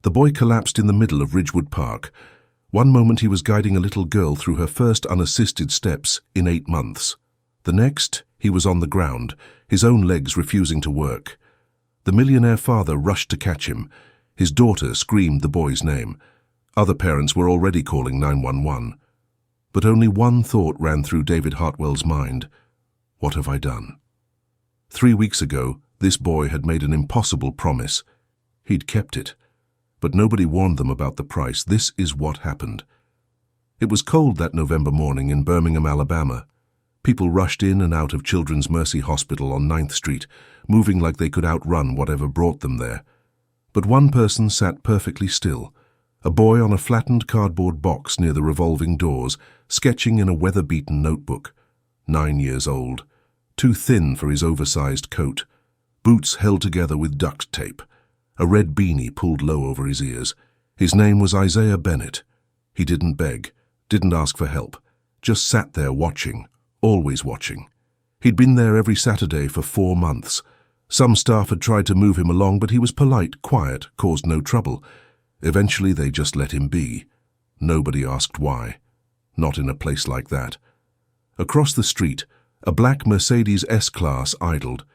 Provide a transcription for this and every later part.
The boy collapsed in the middle of Ridgewood Park. One moment he was guiding a little girl through her first unassisted steps in 8 months. The next, he was on the ground, his own legs refusing to work. The millionaire father rushed to catch him. His daughter screamed the boy's name. Other parents were already calling 911. But only one thought ran through David Hartwell's mind. What have I done? 3 weeks ago, this boy had made an impossible promise. He'd kept it. But nobody warned them about the price. This is what happened. It was cold that November morning in Birmingham, Alabama. People rushed in and out of Children's Mercy Hospital on 9th Street, moving like they could outrun whatever brought them there. But one person sat perfectly still, a boy on a flattened cardboard box near the revolving doors, sketching in a weather-beaten notebook. 9 years old, too thin for his oversized coat, boots held together with duct tape, a red beanie pulled low over his ears. His name was Isaiah Bennett. He didn't beg, didn't ask for help, just sat there watching, always watching. He'd been there every Saturday for 4 months. Some staff had tried to move him along, but he was polite, quiet, caused no trouble. Eventually they just let him be. Nobody asked why. Not in a place like that. Across the street, a black Mercedes S-Class idled.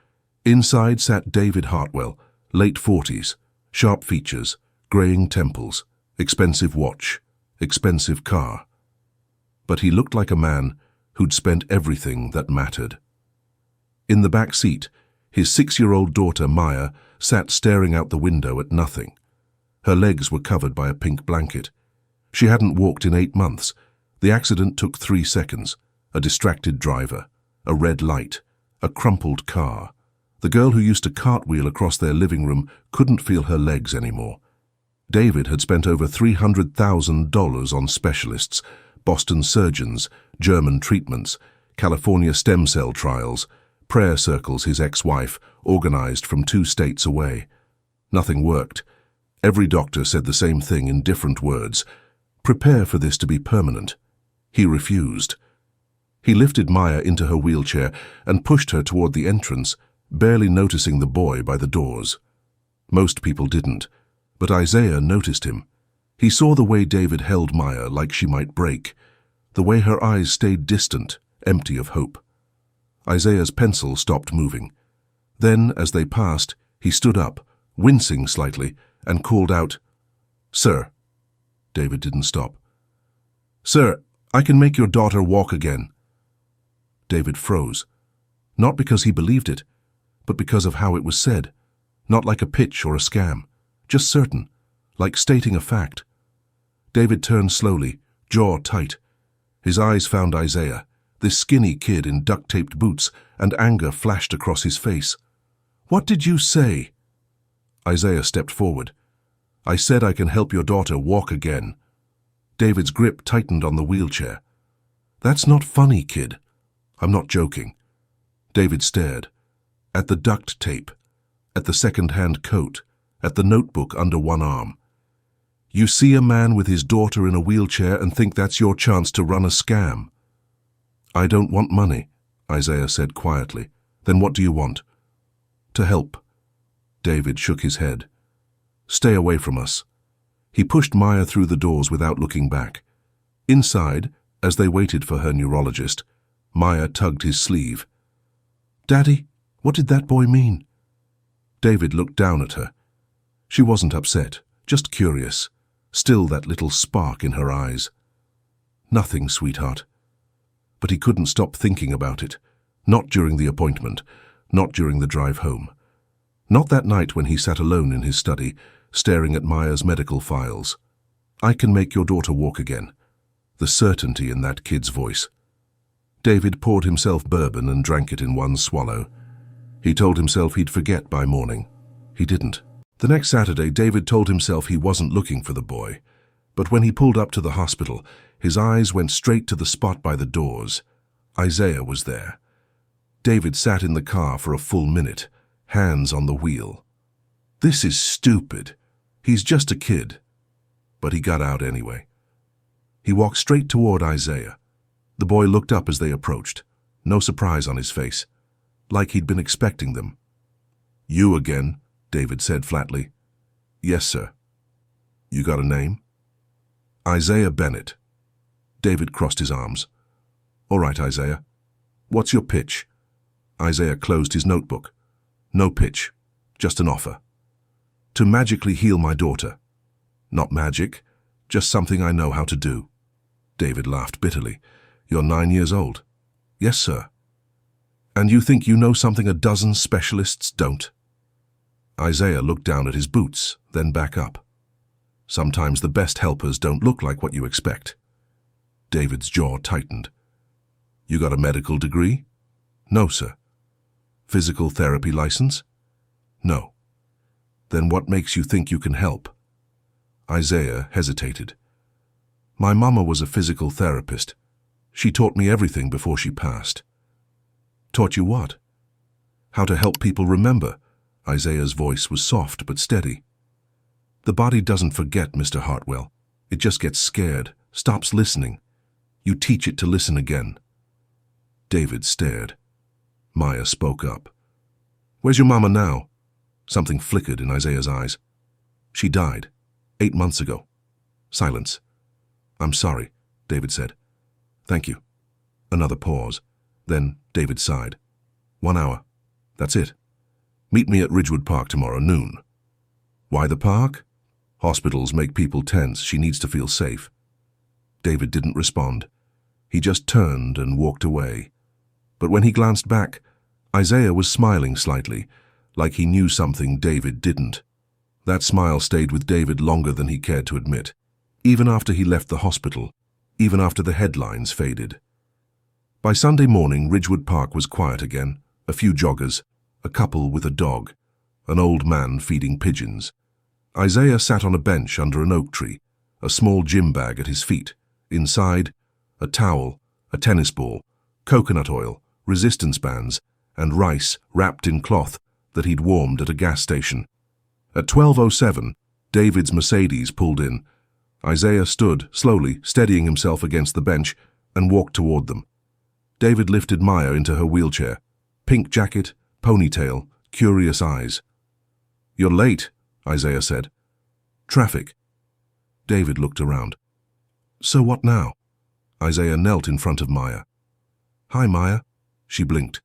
Inside sat David Hartwell, late 40s, sharp features, graying temples, expensive watch, expensive car. But he looked like a man who'd spent everything that mattered. In the back seat, his 6-year-old daughter Maya sat staring out the window at nothing. Her legs were covered by a pink blanket. She hadn't walked in 8 months. The accident took 3 seconds. A distracted driver, a red light, a crumpled car. The girl who used to cartwheel across their living room couldn't feel her legs anymore. David had spent over $300,000 on specialists, Boston surgeons, German treatments, California stem cell trials, prayer circles his ex-wife organized from 2 states away. Nothing worked. Every doctor said the same thing in different words. Prepare for this to be permanent. He refused. He lifted Maya into her wheelchair and pushed her toward the entrance, barely noticing the boy by the doors. Most people didn't, but Isaiah noticed him. He saw the way David held Maya like she might break, the way her eyes stayed distant, empty of hope. Isaiah's pencil stopped moving. Then, as they passed, he stood up, wincing slightly, and called out, "Sir." David didn't stop. "Sir, I can make your daughter walk again." David froze, not because he believed it, but because of how it was said, not like a pitch or a scam, just certain, like stating a fact. David turned slowly, jaw tight. His eyes found Isaiah, this skinny kid in duct-taped boots, and anger flashed across his face. "What did you say?" Isaiah stepped forward. "I said I can help your daughter walk again." David's grip tightened on the wheelchair. "That's not funny, kid." "I'm not joking." David stared. At the duct tape, at the second-hand coat, at the notebook under one arm. "You see a man with his daughter in a wheelchair and think that's your chance to run a scam." "I don't want money," Isaiah said quietly. "Then what do you want?" "To help." David shook his head. "Stay away from us." He pushed Maya through the doors without looking back. Inside, as they waited for her neurologist, Maya tugged his sleeve. "Daddy, what did that boy mean?" David looked down at her. She wasn't upset, just curious, still that little spark in her eyes. "Nothing, sweetheart." But he couldn't stop thinking about it, not during the appointment, not during the drive home. Not that night when he sat alone in his study, staring at Maya's medical files. "I can make your daughter walk again." The certainty in that kid's voice. David poured himself bourbon and drank it in one swallow. He told himself he'd forget by morning. He didn't. The next Saturday, David told himself he wasn't looking for the boy. But when he pulled up to the hospital, his eyes went straight to the spot by the doors. Isaiah was there. David sat in the car for a full minute, hands on the wheel. This is stupid. He's just a kid. But he got out anyway. He walked straight toward Isaiah. The boy looked up as they approached, no surprise on his face, like he'd been expecting them. "You again," David said flatly. "Yes, sir." You got a name? Isaiah Bennett. David crossed his arms. All right, Isaiah. What's your pitch? Isaiah closed his notebook. No pitch, just an offer. To magically heal my daughter. Not magic, just something I know how to do. David laughed bitterly. You're 9 years old. Yes, sir. And you think you know something a dozen specialists don't? Isaiah looked down at his boots, then back up. Sometimes the best helpers don't look like what you expect. David's jaw tightened. You got a medical degree? No, sir. Physical therapy license? No. Then what makes you think you can help? Isaiah hesitated. My mama was a physical therapist. She taught me everything before she passed. Taught you what? How to help people remember. Isaiah's voice was soft but steady. The body doesn't forget, Mr. Hartwell. It just gets scared, stops listening. You teach it to listen again. David stared. Maya spoke up. Where's your mama now? Something flickered in Isaiah's eyes. She died 8 months ago. Silence. I'm sorry, David said. Thank you. Another pause. Then David sighed. 1 hour. That's it. Meet me at Ridgewood Park tomorrow noon. Why the park? Hospitals make people tense. She needs to feel safe. David didn't respond. He just turned and walked away. But when he glanced back, Isaiah was smiling slightly, like he knew something David didn't. That smile stayed with David longer than he cared to admit, even after he left the hospital, even after the headlines faded. By Sunday morning, Ridgewood Park was quiet again. A few joggers, a couple with a dog, an old man feeding pigeons. Isaiah sat on a bench under an oak tree, a small gym bag at his feet. Inside, a towel, a tennis ball, coconut oil, resistance bands, and rice wrapped in cloth that he'd warmed at a gas station. At 12:07, David's Mercedes pulled in. Isaiah stood, slowly, steadying himself against the bench, and walked toward them. David lifted Maya into her wheelchair. Pink jacket, ponytail, curious eyes. You're late, Isaiah said. Traffic. David looked around. So what now? Isaiah knelt in front of Maya. Hi, Maya. She blinked.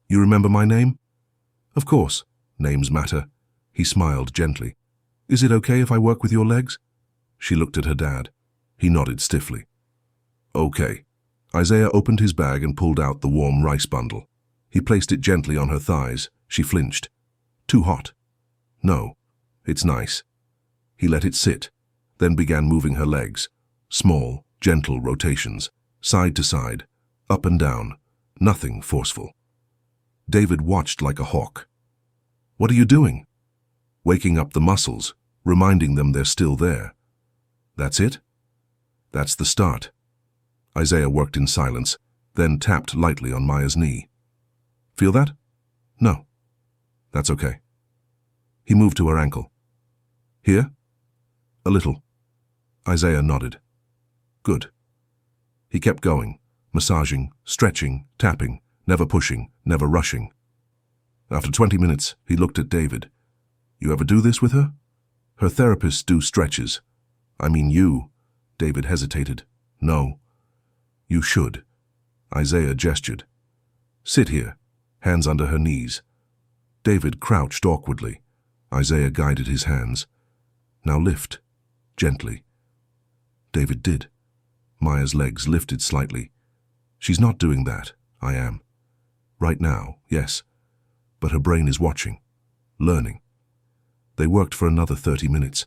You remember my name? Of course. Names matter. He smiled gently. Is it okay if I work with your legs? She looked at her dad. He nodded stiffly. Okay. Isaiah opened his bag and pulled out the warm rice bundle. He placed it gently on her thighs. She flinched. Too hot. No. It's nice. He let it sit, then began moving her legs. Small, gentle rotations, side to side, up and down, nothing forceful. David watched like a hawk. What are you doing? Waking up the muscles, reminding them they're still there. That's it? That's the start. Isaiah worked in silence, then tapped lightly on Maya's knee. Feel that? No. That's okay. He moved to her ankle. Here? A little. Isaiah nodded. Good. He kept going, massaging, stretching, tapping, never pushing, never rushing. After 20 minutes, he looked at David. You ever do this with her? Her therapists do stretches. I mean you. David hesitated. No. You should. Isaiah gestured. Sit here, hands under her knees. David crouched awkwardly. Isaiah guided his hands. Now lift, gently. David did. Maya's legs lifted slightly. She's not doing that. I am. Right now, yes. But her brain is watching, learning. They worked for another 30 minutes.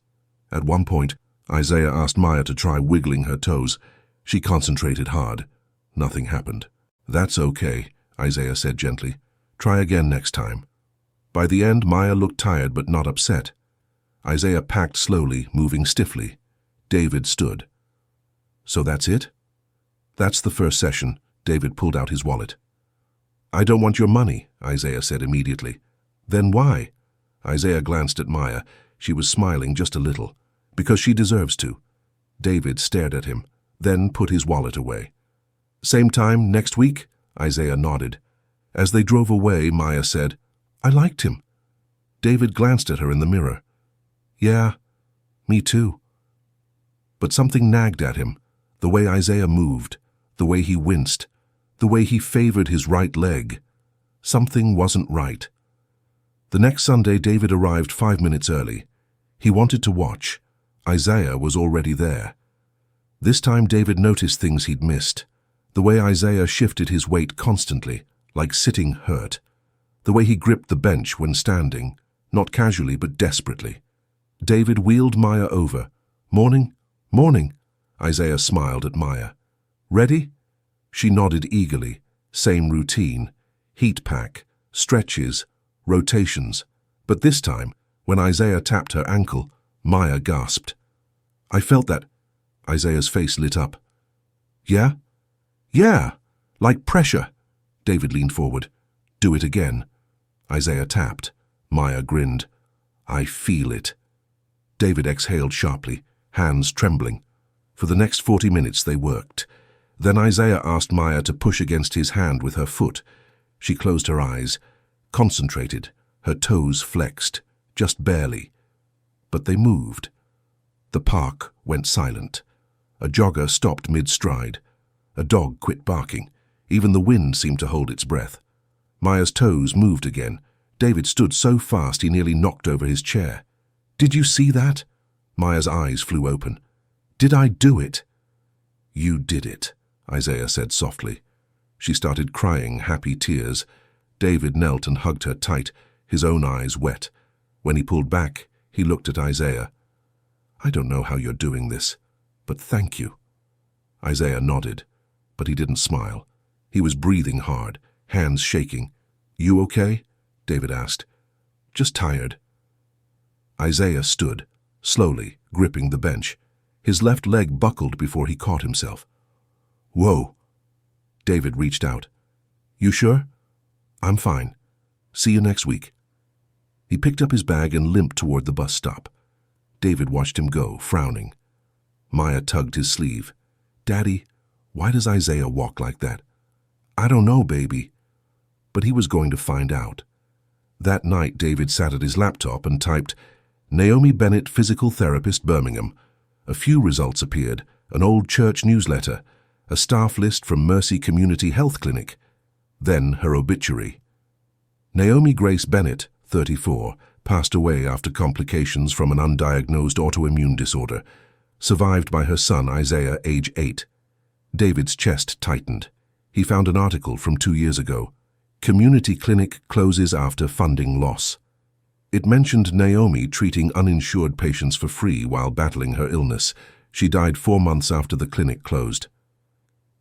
At one point, Isaiah asked Maya to try wiggling her toes. She concentrated hard. Nothing happened. That's okay, Isaiah said gently. Try again next time. By the end, Maya looked tired but not upset. Isaiah packed slowly, moving stiffly. David stood. So that's it? That's the first session. David pulled out his wallet. I don't want your money, Isaiah said immediately. Then why? Isaiah glanced at Maya. She was smiling just a little. Because she deserves to. David stared at him, then put his wallet away. Same time next week? Isaiah nodded. As they drove away, Maya said, I liked him. David glanced at her in the mirror. Yeah, me too. But something nagged at him. The way Isaiah moved, the way he winced, the way he favored his right leg. Something wasn't right. The next Sunday, David arrived 5 minutes early. He wanted to watch. Isaiah was already there. This time David noticed things he'd missed. The way Isaiah shifted his weight constantly, like sitting hurt. The way he gripped the bench when standing, not casually but desperately. David wheeled Maya over. "Morning, morning." Isaiah smiled at Maya. "Ready?" She nodded eagerly. Same routine. Heat pack, stretches, rotations. But this time, when Isaiah tapped her ankle, Maya gasped. "I felt that." Isaiah's face lit up. "Yeah?" "Yeah, like pressure." David leaned forward. "Do it again." Isaiah tapped. Maya grinned. "I feel it." David exhaled sharply, hands trembling. For the next 40 minutes they worked. Then Isaiah asked Maya to push against his hand with her foot. She closed her eyes, concentrated, her toes flexed, just barely. But they moved. The park went silent. A jogger stopped mid-stride. A dog quit barking. Even the wind seemed to hold its breath. Maya's toes moved again. David stood so fast he nearly knocked over his chair. "Did you see that?" Maya's eyes flew open. "Did I do it?" "You did it," Isaiah said softly. She started crying happy tears. David knelt and hugged her tight, his own eyes wet. When he pulled back, he looked at Isaiah. "I don't know how you're doing this, but thank you." Isaiah nodded, but he didn't smile. He was breathing hard, hands shaking. "You okay?" David asked. "Just tired." Isaiah stood, slowly, gripping the bench. His left leg buckled before he caught himself. "Whoa." David reached out. "You sure?" "I'm fine. See you next week." He picked up his bag and limped toward the bus stop. David watched him go, frowning. Maya tugged his sleeve. "Daddy, why does Isaiah walk like that?" "I don't know, baby." But he was going to find out. That night, David sat at his laptop and typed, "Naomi Bennett, Physical Therapist, Birmingham." A few results appeared, an old church newsletter, a staff list from Mercy Community Health Clinic. Then her obituary. Naomi Grace Bennett, 34, passed away after complications from an undiagnosed autoimmune disorder, survived by her son Isaiah, age 8. David's chest tightened. He found an article from 2 years ago. Community clinic closes after funding loss. It mentioned Naomi treating uninsured patients for free while battling her illness. She died 4 months after the clinic closed.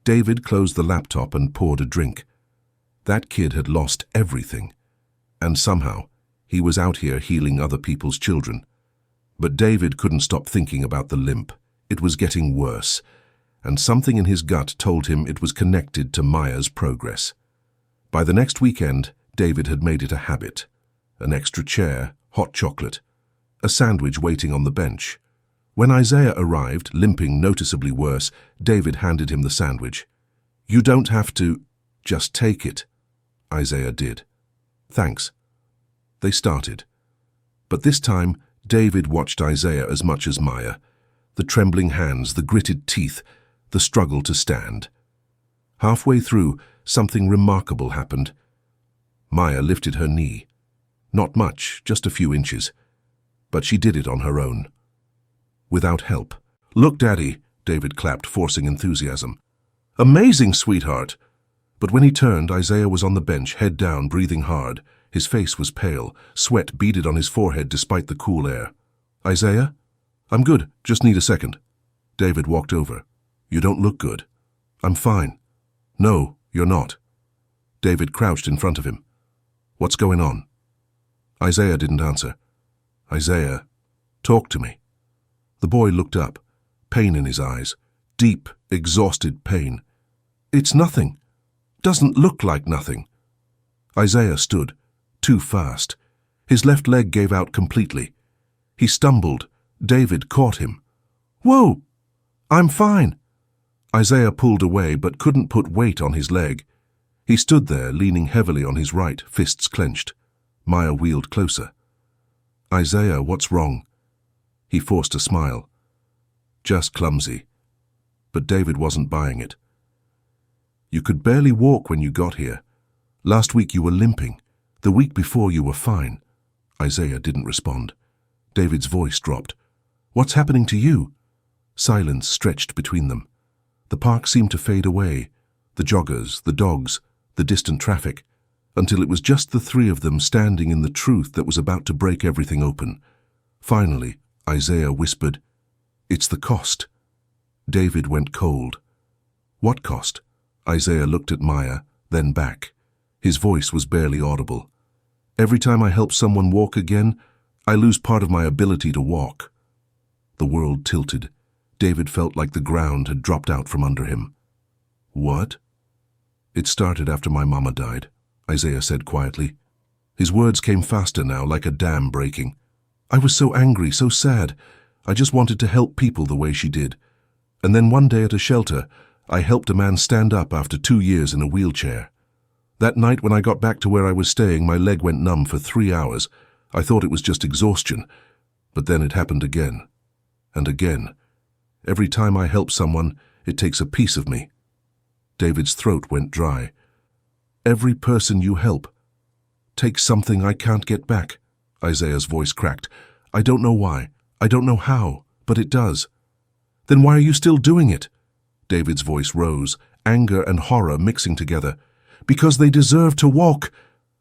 David closed the laptop and poured a drink. That kid had lost everything. And somehow, he was out here healing other people's children. But David couldn't stop thinking about the limp. It was getting worse. And something in his gut told him it was connected to Maya's progress. By the next weekend, David had made it a habit. An extra chair, hot chocolate, a sandwich waiting on the bench. When Isaiah arrived, limping noticeably worse, David handed him the sandwich. "You don't have to, just take it." Isaiah did. "Thanks." They started. But this time, David watched Isaiah as much as Maya. The trembling hands, the gritted teeth, the struggle to stand. Halfway through, something remarkable happened. Maya lifted her knee. Not much, just a few inches. But she did it on her own. Without help. "Look, Daddy," David clapped, forcing enthusiasm. "Amazing, sweetheart." But when he turned, Isaiah was on the bench, head down, breathing hard. His face was pale, sweat beaded on his forehead despite the cool air. "Isaiah? I'm good, just need a second." David walked over. "You don't look good." "I'm fine." "No, you're not." David crouched in front of him. "What's going on?" Isaiah didn't answer. "Isaiah, talk to me." The boy looked up, pain in his eyes, deep, exhausted pain. "It's nothing. Doesn't look like nothing." Isaiah stood, too fast. His left leg gave out completely. He stumbled. David caught him. "Whoa! I'm fine." Isaiah pulled away but couldn't put weight on his leg. He stood there, leaning heavily on his right, fists clenched. Maya wheeled closer. "Isaiah, what's wrong?" He forced a smile. Just clumsy. But David wasn't buying it. You could barely walk when you got here. Last week you were limping. The week before you were fine. Isaiah didn't respond. David's voice dropped. What's happening to you? Silence stretched between them. The park seemed to fade away. The joggers, the dogs, the distant traffic, until it was just the three of them standing in the truth that was about to break everything open. Finally, Isaiah whispered, "It's the cost." David went cold. What cost? Isaiah looked at Maya, then back. His voice was barely audible. Every time I help someone walk again, I lose part of my ability to walk. The world tilted. David felt like the ground had dropped out from under him. What? It started after my mama died, Isaiah said quietly. His words came faster now, like a dam breaking. I was so angry, so sad. I just wanted to help people the way she did. And then one day at a shelter, I helped a man stand up after 2 years in a wheelchair. That night when I got back to where I was staying, my leg went numb for 3 hours. I thought it was just exhaustion. But then it happened again. And again. Every time I help someone, it takes a piece of me. David's throat went dry. Every person you help takes something I can't get back. Isaiah's voice cracked. I don't know why. I don't know how, but it does. Then why are you still doing it? David's voice rose, anger and horror mixing together. Because they deserve to walk.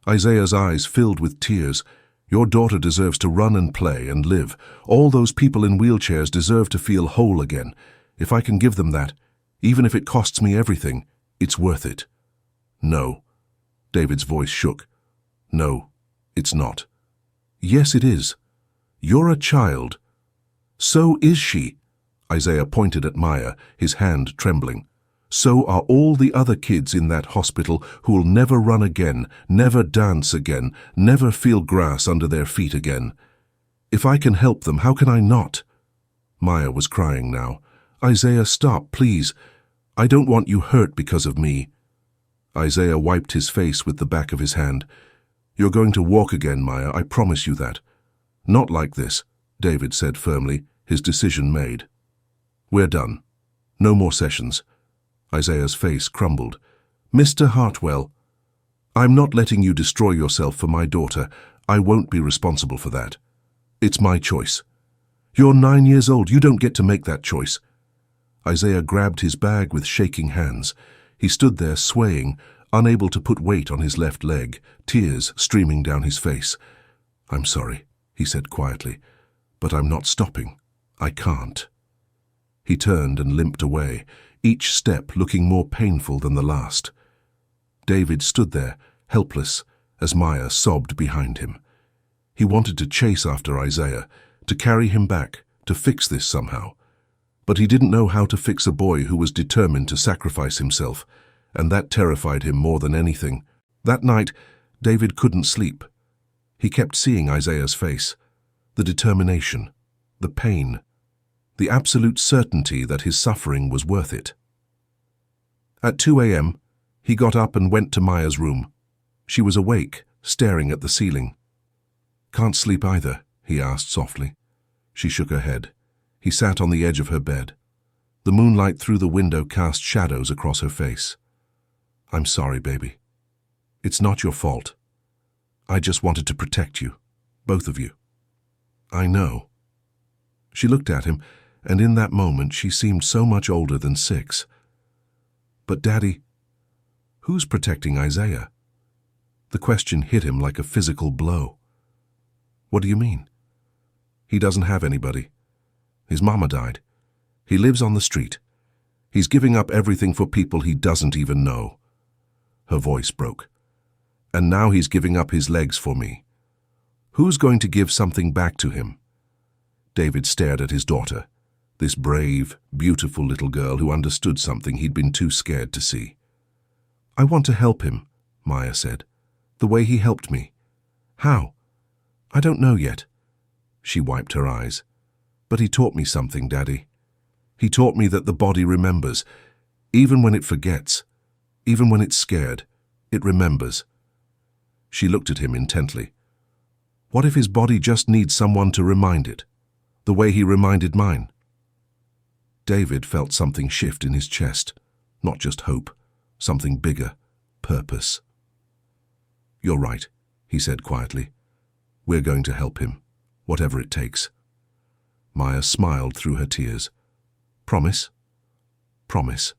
Isaiah's eyes filled with tears. Your daughter deserves to run and play and live. All those people in wheelchairs deserve to feel whole again. If I can give them that, even if it costs me everything, it's worth it. No. David's voice shook. No, it's not. Yes, it is. You're a child. So is she. Isaiah pointed at Maya, his hand trembling. So are all the other kids in that hospital who'll never run again, never dance again, never feel grass under their feet again. If I can help them, how can I not? Maya was crying now. Isaiah, stop, please. I don't want you hurt because of me. Isaiah wiped his face with the back of his hand. You're going to walk again, Maya, I promise you that. Not like this, David said firmly, his decision made. We're done. No more sessions. Isaiah's face crumbled. Mr. Hartwell, I'm not letting you destroy yourself for my daughter. I won't be responsible for that. It's my choice. You're 9 years old. You don't get to make that choice. Isaiah grabbed his bag with shaking hands. He stood there swaying, unable to put weight on his left leg, tears streaming down his face. I'm sorry, he said quietly, but I'm not stopping. I can't. He turned and limped away, each step looking more painful than the last. David stood there, helpless, as Maya sobbed behind him. He wanted to chase after Isaiah, to carry him back, to fix this somehow. But he didn't know how to fix a boy who was determined to sacrifice himself, and that terrified him more than anything. That night, David couldn't sleep. He kept seeing Isaiah's face, the determination, the pain, the absolute certainty that his suffering was worth it. At 2 a.m., he got up and went to Maya's room. She was awake, staring at the ceiling. Can't sleep either, he asked softly. She shook her head. He sat on the edge of her bed. The moonlight through the window cast shadows across her face. I'm sorry, baby. It's not your fault. I just wanted to protect you, both of you. I know. She looked at him, and in that moment she seemed so much older than 6. But Daddy, who's protecting Isaiah? The question hit him like a physical blow. What do you mean? He doesn't have anybody. His mama died. He lives on the street. He's giving up everything for people he doesn't even know. Her voice broke. And now he's giving up his legs for me. Who's going to give something back to him? David stared at his daughter, this brave, beautiful little girl who understood something he'd been too scared to see. I want to help him, Maya said, the way he helped me. How? I don't know yet. She wiped her eyes. But he taught me something, Daddy. He taught me that the body remembers. Even when it forgets, even when it's scared, it remembers. She looked at him intently. What if his body just needs someone to remind it, the way he reminded mine? David felt something shift in his chest. Not just hope, something bigger, purpose. "You're right," he said quietly. "We're going to help him, whatever it takes." Maya smiled through her tears. "Promise?" "Promise."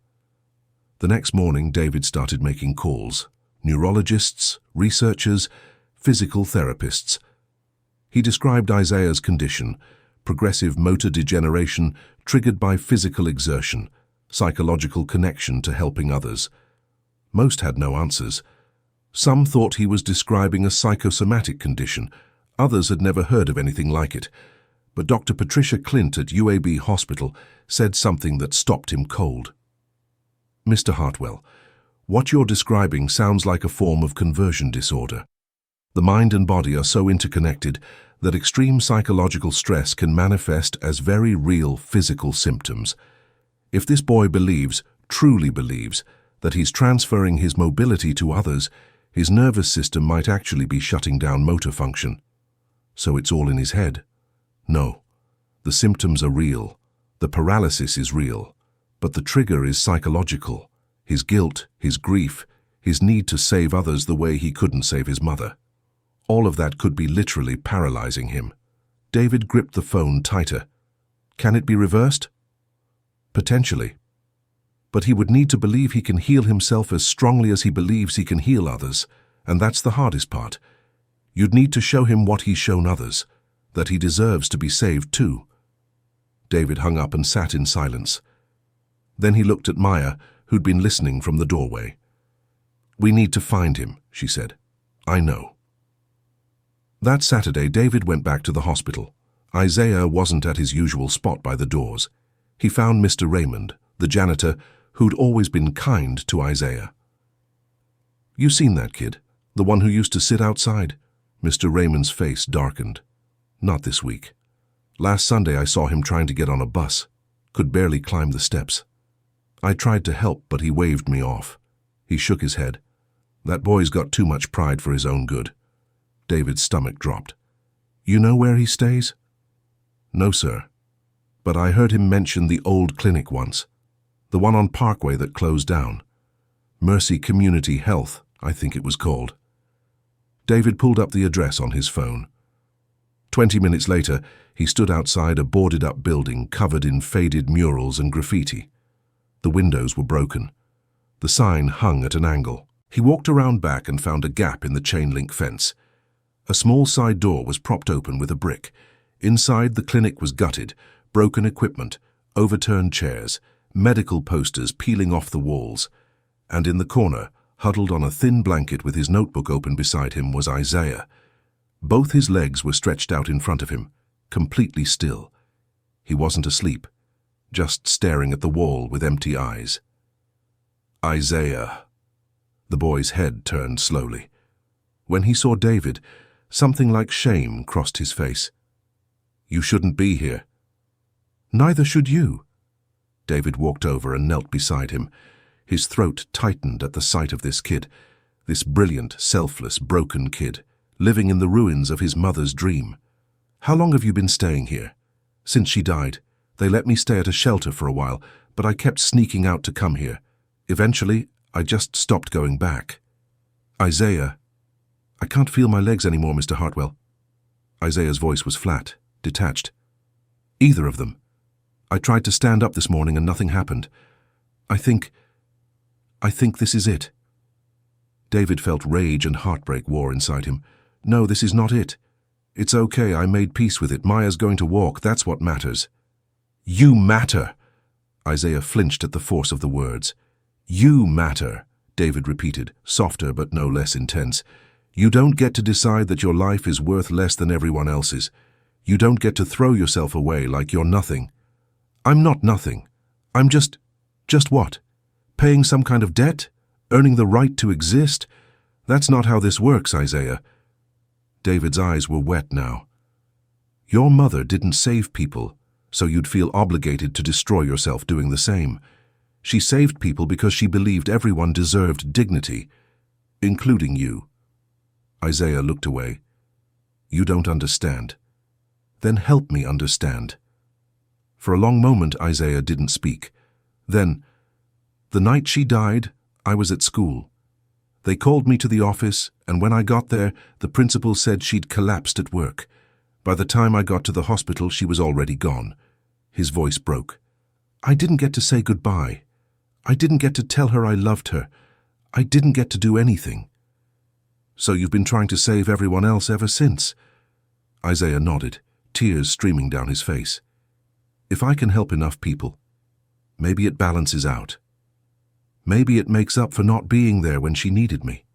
The next morning, David started making calls. Neurologists, researchers, physical therapists. He described Isaiah's condition, progressive motor degeneration triggered by physical exertion, psychological connection to helping others. Most had no answers. Some thought he was describing a psychosomatic condition. Others had never heard of anything like it. But Dr. Patricia Clint at UAB Hospital said something that stopped him cold. "Mr. Hartwell, what you're describing sounds like a form of conversion disorder. The mind and body are so interconnected that extreme psychological stress can manifest as very real physical symptoms. If this boy believes, truly believes, that he's transferring his mobility to others, his nervous system might actually be shutting down motor function. So it's all in his head? No. The symptoms are real. The paralysis is real. But the trigger is psychological. His guilt, his grief, his need to save others the way he couldn't save his mother. All of that could be literally paralyzing him." David gripped the phone tighter. "Can it be reversed?" "Potentially. But he would need to believe he can heal himself as strongly as he believes he can heal others, and that's the hardest part. You'd need to show him what he's shown others, that he deserves to be saved too." David hung up and sat in silence. Then he looked at Maya, who'd been listening from the doorway. "We need to find him," she said. "I know." That Saturday, David went back to the hospital. Isaiah wasn't at his usual spot by the doors. He found Mr. Raymond, the janitor, who'd always been kind to Isaiah. "You seen that kid? The one who used to sit outside?" Mr. Raymond's face darkened. "Not this week. Last Sunday I saw him trying to get on a bus. Could barely climb the steps. I tried to help, but he waved me off." He shook his head. "That boy's got too much pride for his own good." David's stomach dropped. "You know where he stays?" "No, sir. But I heard him mention the old clinic once. The one on Parkway that closed down. Mercy Community Health, I think it was called." David pulled up the address on his phone. 20 minutes later, he stood outside a boarded-up building covered in faded murals and graffiti. The windows were broken. The sign hung at an angle. He walked around back and found a gap in the chain-link fence. A small side door was propped open with a brick. Inside, the clinic was gutted, broken equipment, overturned chairs, medical posters peeling off the walls. And in the corner, huddled on a thin blanket with his notebook open beside him, was Isaiah. Both his legs were stretched out in front of him, completely still. He wasn't asleep, just staring at the wall with empty eyes. "Isaiah." The boy's head turned slowly. When he saw David, something like shame crossed his face. "You shouldn't be here." "Neither should you." David walked over and knelt beside him. His throat tightened at the sight of this kid, this brilliant, selfless, broken kid, living in the ruins of his mother's dream. "How long have you been staying here?" "Since she died. They let me stay at a shelter for a while, but I kept sneaking out to come here. Eventually, I just stopped going back." "Isaiah." "I can't feel my legs anymore, Mr. Hartwell." Isaiah's voice was flat, detached. "Either of them. I tried to stand up this morning and nothing happened. I think this is it." David felt rage and heartbreak war inside him. "No, this is not it. It's okay, I made peace with it. Maya's going to walk, that's what matters." "You matter!" Isaiah flinched at the force of the words. "You matter," David repeated, softer but no less intense. "You don't get to decide that your life is worth less than everyone else's. You don't get to throw yourself away like you're nothing." "I'm not nothing. I'm just what? Paying some kind of debt? Earning the right to exist? That's not how this works, Isaiah." David's eyes were wet now. "Your mother didn't save people, so you'd feel obligated to destroy yourself doing the same. She saved people because she believed everyone deserved dignity, including you." Isaiah looked away. "You don't understand. Then help me understand." For a long moment, Isaiah didn't speak. Then, "The night she died, I was at school. They called me to the office, and when I got there, the principal said she'd collapsed at work. By the time I got to the hospital, she was already gone." His voice broke. "I didn't get to say goodbye. I didn't get to tell her I loved her. I didn't get to do anything." "So you've been trying to save everyone else ever since?" Isaiah nodded, tears streaming down his face. "If I can help enough people, maybe it balances out. Maybe it makes up for not being there when she needed me."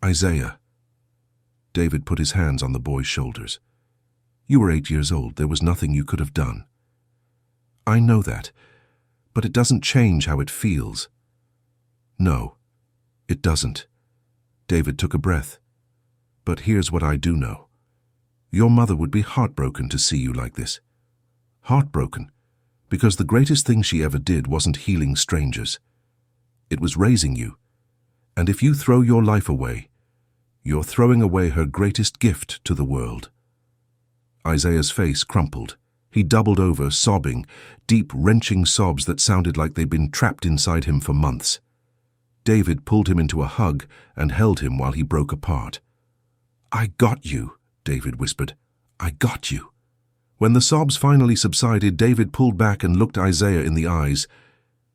"Isaiah." David put his hands on the boy's shoulders. "You were 8 years old. There was nothing you could have done." "I know that, but it doesn't change how it feels." "No, it doesn't." David took a breath. "But here's what I do know. Your mother would be heartbroken to see you like this. Heartbroken, because the greatest thing she ever did wasn't healing strangers. It was raising you. And if you throw your life away, you're throwing away her greatest gift to the world." Isaiah's face crumpled. He doubled over, sobbing, deep, wrenching sobs that sounded like they'd been trapped inside him for months. David pulled him into a hug and held him while he broke apart. "I got you," David whispered. "I got you." When the sobs finally subsided, David pulled back and looked Isaiah in the eyes.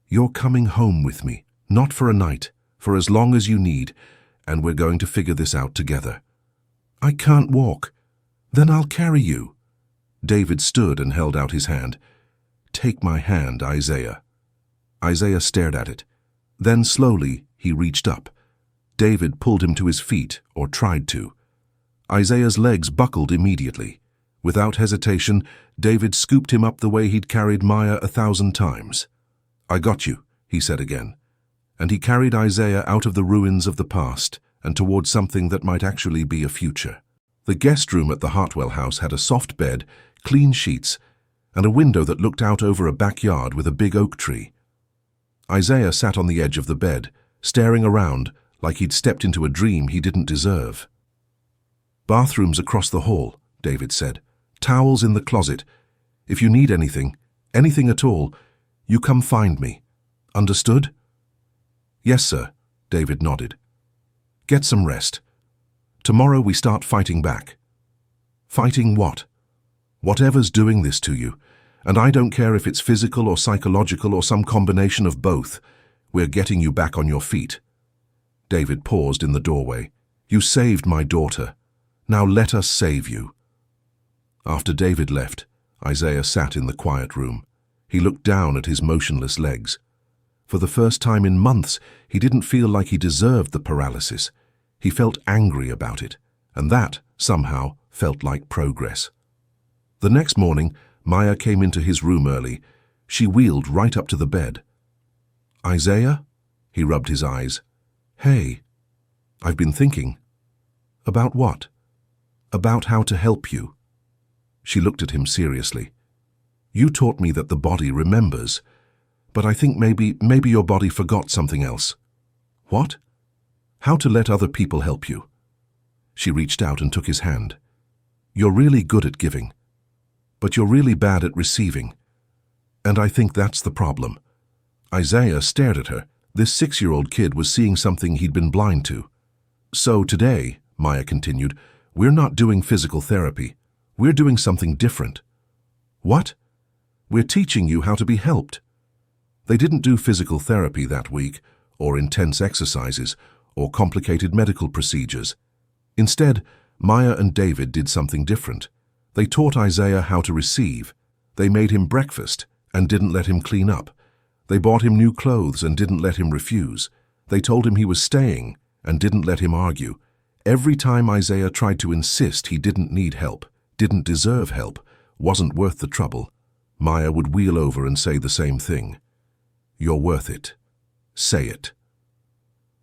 "You're coming home with me. Not for a night, for as long as you need, and we're going to figure this out together." "I can't walk." "Then I'll carry you." David stood and held out his hand. "Take my hand, Isaiah." Isaiah stared at it. Then slowly he reached up. David pulled him to his feet, or tried to. Isaiah's legs buckled immediately. Without hesitation, David scooped him up the way he'd carried Maya 1,000 times. "I got you," he said again. And he carried Isaiah out of the ruins of the past and toward something that might actually be a future. The guest room at the Hartwell house had a soft bed, clean sheets, and a window that looked out over a backyard with a big oak tree. Isaiah sat on the edge of the bed, staring around like he'd stepped into a dream he didn't deserve. "Bathrooms across the hall," David said. "Towels in the closet. If you need anything, anything at all, you come find me. Understood?" "Yes, sir," David nodded. "Get some rest. Tomorrow we start fighting back." "Fighting what?" "Whatever's doing this to you. And I don't care if it's physical or psychological or some combination of both. We're getting you back on your feet." David paused in the doorway. "You saved my daughter. Now let us save you." After David left, Isaiah sat in the quiet room. He looked down at his motionless legs. For the first time in months, he didn't feel like he deserved the paralysis. He felt angry about it, and that, somehow, felt like progress. The next morning, Maya came into his room early. She wheeled right up to the bed. "Isaiah?" He rubbed his eyes. "Hey, I've been thinking." "About what?" "About how to help you." She looked at him seriously. "You taught me that the body remembers, but I think maybe your body forgot something else." "What?" "How to let other people help you." She reached out and took his hand. "You're really good at giving, but you're really bad at receiving. And I think that's the problem." Isaiah stared at her. This 6-year-old kid was seeing something he'd been blind to. "So today," Maya continued, "we're not doing physical therapy. We're doing something different." "What?" "We're teaching you how to be helped." They didn't do physical therapy that week, or intense exercises, or complicated medical procedures. Instead, Maya and David did something different. They taught Isaiah how to receive. They made him breakfast and didn't let him clean up. They bought him new clothes and didn't let him refuse. They told him he was staying and didn't let him argue. Every time Isaiah tried to insist he didn't need help, didn't deserve help, wasn't worth the trouble, Maya would wheel over and say the same thing. "You're worth it. Say it."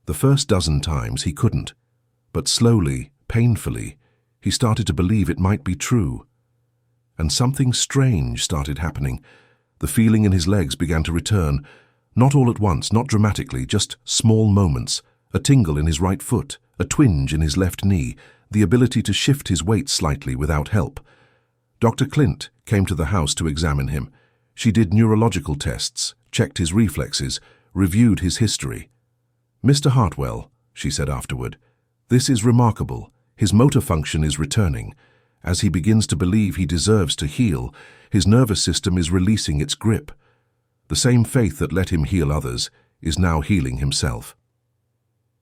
The first dozen times he couldn't, but slowly, painfully, he started to believe it might be true. And something strange started happening. The feeling in his legs began to return, not all at once, not dramatically, just small moments, a tingle in his right foot, a twinge in his left knee, the ability to shift his weight slightly without help. Dr. Clint came to the house to examine him. She did neurological tests, checked his reflexes, reviewed his history. "Mr. Hartwell," she said afterward, "this is remarkable. His motor function is returning. As he begins to believe he deserves to heal, his nervous system is releasing its grip. The same faith that let him heal others is now healing himself."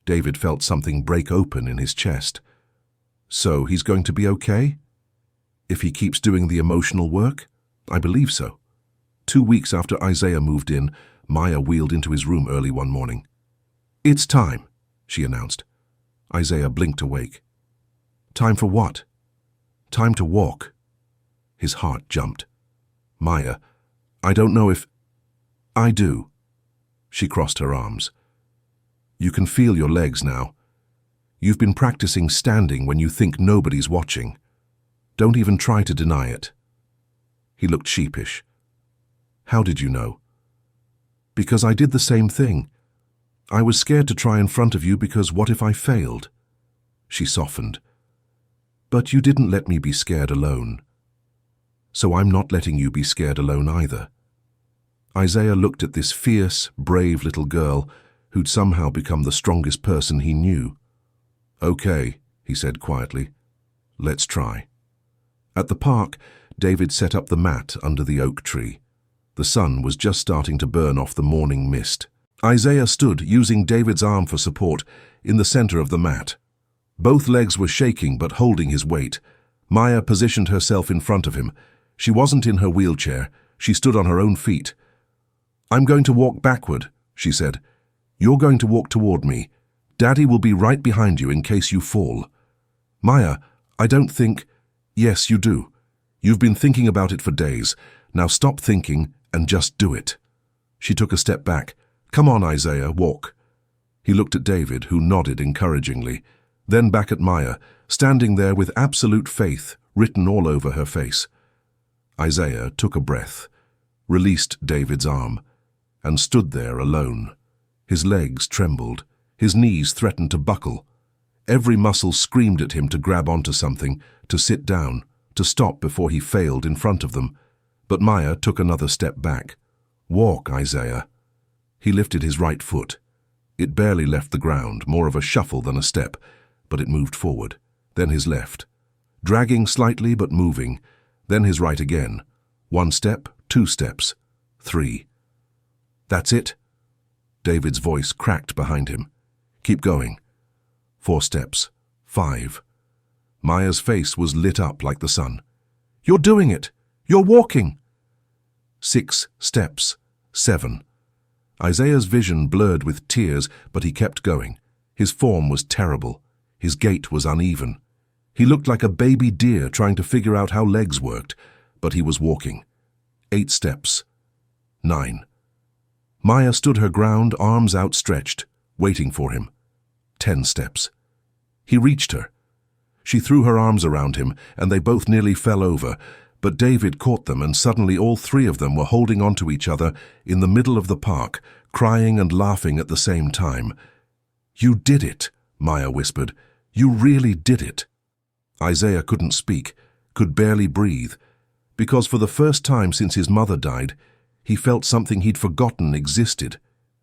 David felt something break open in his chest. So he's going to be okay? If he keeps doing the emotional work? I believe so. 2 weeks after Isaiah moved in, Maya wheeled into his room early one morning. "It's time," she announced. Isaiah blinked awake. "Time for what?" "Time to walk." His heart jumped. "Maya, I don't know if—" "I do." She crossed her arms. "You can feel your legs now. You've been practicing standing when you think nobody's watching. Don't even try to deny it." He looked sheepish. "How did you know?" "Because I did the same thing. I was scared to try in front of you because what if I failed?" She softened. "But you didn't let me be scared alone. So I'm not letting you be scared alone either." Isaiah looked at this fierce, brave little girl who'd somehow become the strongest person he knew. "Okay," he said quietly. "Let's try." At the park, David set up the mat under the oak tree. The sun was just starting to burn off the morning mist. Isaiah stood, using David's arm for support, in the center of the mat. Both legs were shaking but holding his weight. Maya positioned herself in front of him. She wasn't in her wheelchair. She stood on her own feet. "I'm going to walk backward," she said. "You're going to walk toward me. Daddy will be right behind you in case you fall." "Maya, I don't think—" "Yes, you do. You've been thinking about it for days. Now stop thinking and just do it." She took a step back. "Come on, Isaiah, walk." He looked at David, who nodded encouragingly, then back at Maya, standing there with absolute faith written all over her face. Isaiah took a breath, released David's arm, and stood there alone. His legs trembled. His knees threatened to buckle. Every muscle screamed at him to grab onto something, to sit down, to stop before he failed in front of them. But Maya took another step back. "Walk, Isaiah." He lifted his right foot. It barely left the ground, more of a shuffle than a step, but it moved forward. Then his left, dragging slightly but moving. Then his right again. 1 step, 2 steps, 3. "That's it." David's voice cracked behind him. "Keep going." 4 steps, 5. Maya's face was lit up like the sun. "You're doing it! You're walking!" 6 steps, 7. Isaiah's vision blurred with tears, but he kept going. His form was terrible. His gait was uneven. He looked like a baby deer trying to figure out how legs worked, but he was walking. 8 steps, 9. Maya stood her ground, arms outstretched, waiting for him. 10 steps. He reached her. She threw her arms around him, and they both nearly fell over, but David caught them, and suddenly all 3 of them were holding onto each other in the middle of the park, crying and laughing at the same time. "You did it," Maya whispered. "You really did it." Isaiah couldn't speak, could barely breathe, because for the first time since his mother died, he felt something he'd forgotten existed.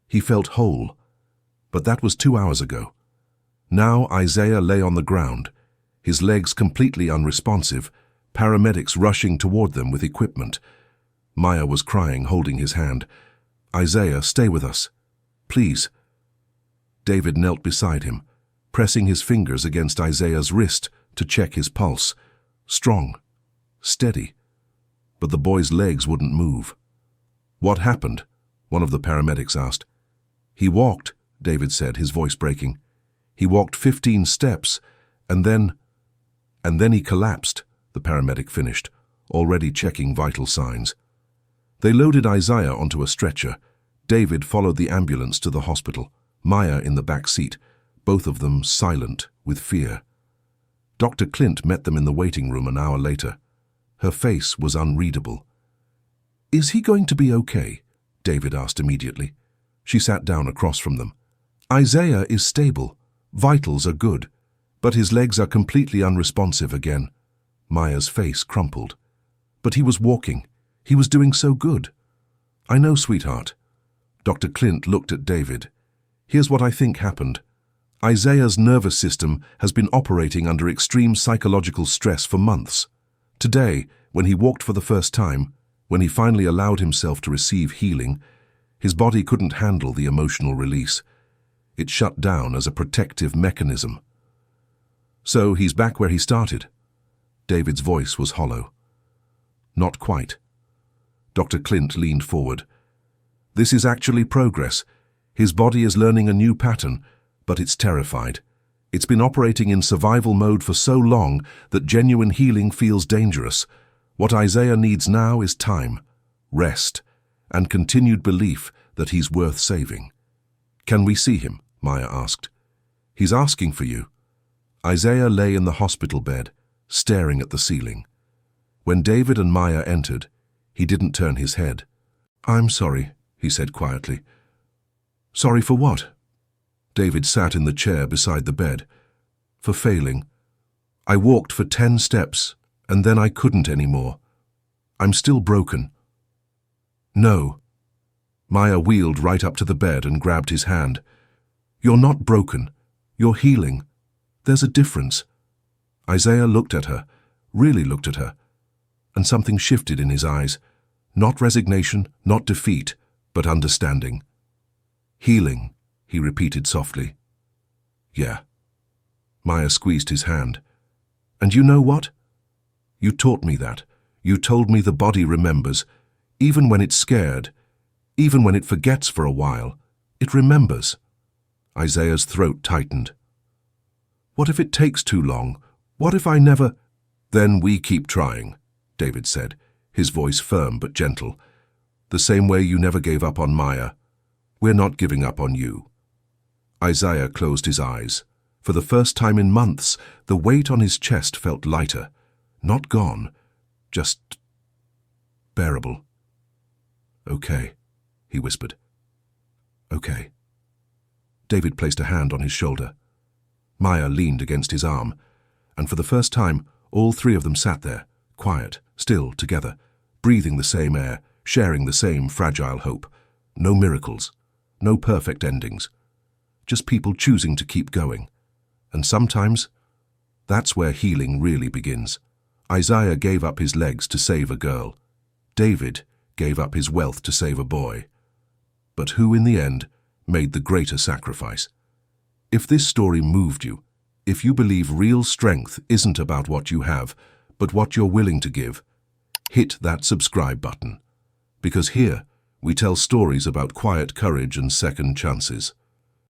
He felt whole. But that was 2 hours ago. Now Isaiah lay on the ground, his legs completely unresponsive, paramedics rushing toward them with equipment. Maya was crying, holding his hand. "Isaiah, stay with us. Please." David knelt beside him, pressing his fingers against Isaiah's wrist to check his pulse. Strong, steady. But the boy's legs wouldn't move. "What happened?" one of the paramedics asked. "He walked," David said, his voice breaking. "He walked 15 steps, and then he collapsed," the paramedic finished, already checking vital signs. They loaded Isaiah onto a stretcher. David followed the ambulance to the hospital, Maya in the back seat, both of them silent with fear. Dr. Clint met them in the waiting room an hour later. Her face was unreadable. "Is he going to be okay?" David asked immediately. She sat down across from them. "Isaiah is stable. Vitals are good. But his legs are completely unresponsive again." Maya's face crumpled. "But he was walking. He was doing so good." I know, sweetheart. Dr. Clint looked at David. Here's what I think happened. Isaiah's nervous system has been operating under extreme psychological stress for months. Today, when he walked for the first time, when he finally allowed himself to receive healing, his body couldn't handle the emotional release. It shut down as a protective mechanism. So he's back where he started. David's voice was hollow. Not quite. Dr. Clint leaned forward. This is actually progress. His body is learning a new pattern, but it's terrified. It's been operating in survival mode for so long that genuine healing feels dangerous. What Isaiah needs now is time, rest, and continued belief that he's worth saving. Can we see him? Maya asked. He's asking for you. Isaiah lay in the hospital bed, staring at the ceiling. When David and Maya entered, he didn't turn his head. I'm sorry, he said quietly. Sorry for what? David sat in the chair beside the bed. For failing. I walked for 10 steps, and then I couldn't anymore. I'm still broken. No. Maya wheeled right up to the bed and grabbed his hand. You're not broken. You're healing. There's a difference. Isaiah looked at her, really looked at her, and something shifted in his eyes. Not resignation, not defeat, but understanding. Healing, he repeated softly. Yeah. Maya squeezed his hand. And you know what? You taught me that. You told me the body remembers. Even when it's scared, even when it forgets for a while, it remembers. Isaiah's throat tightened. What if it takes too long? What if I never— Then we keep trying, David said, his voice firm but gentle. The same way you never gave up on Maya. We're not giving up on you. Isaiah closed his eyes. For the first time in months, the weight on his chest felt lighter. Not gone, just bearable. Okay, he whispered. Okay. David placed a hand on his shoulder. Maya leaned against his arm, and for the first time, all three of them sat there, quiet, still, together, breathing the same air, sharing the same fragile hope. No miracles, no perfect endings, just people choosing to keep going. And sometimes, that's where healing really begins. Isaiah gave up his legs to save a girl. David gave up his wealth to save a boy. But who, in the end, made the greater sacrifice? If this story moved you, if you believe real strength isn't about what you have, but what you're willing to give, hit that subscribe button. Because here, we tell stories about quiet courage and second chances.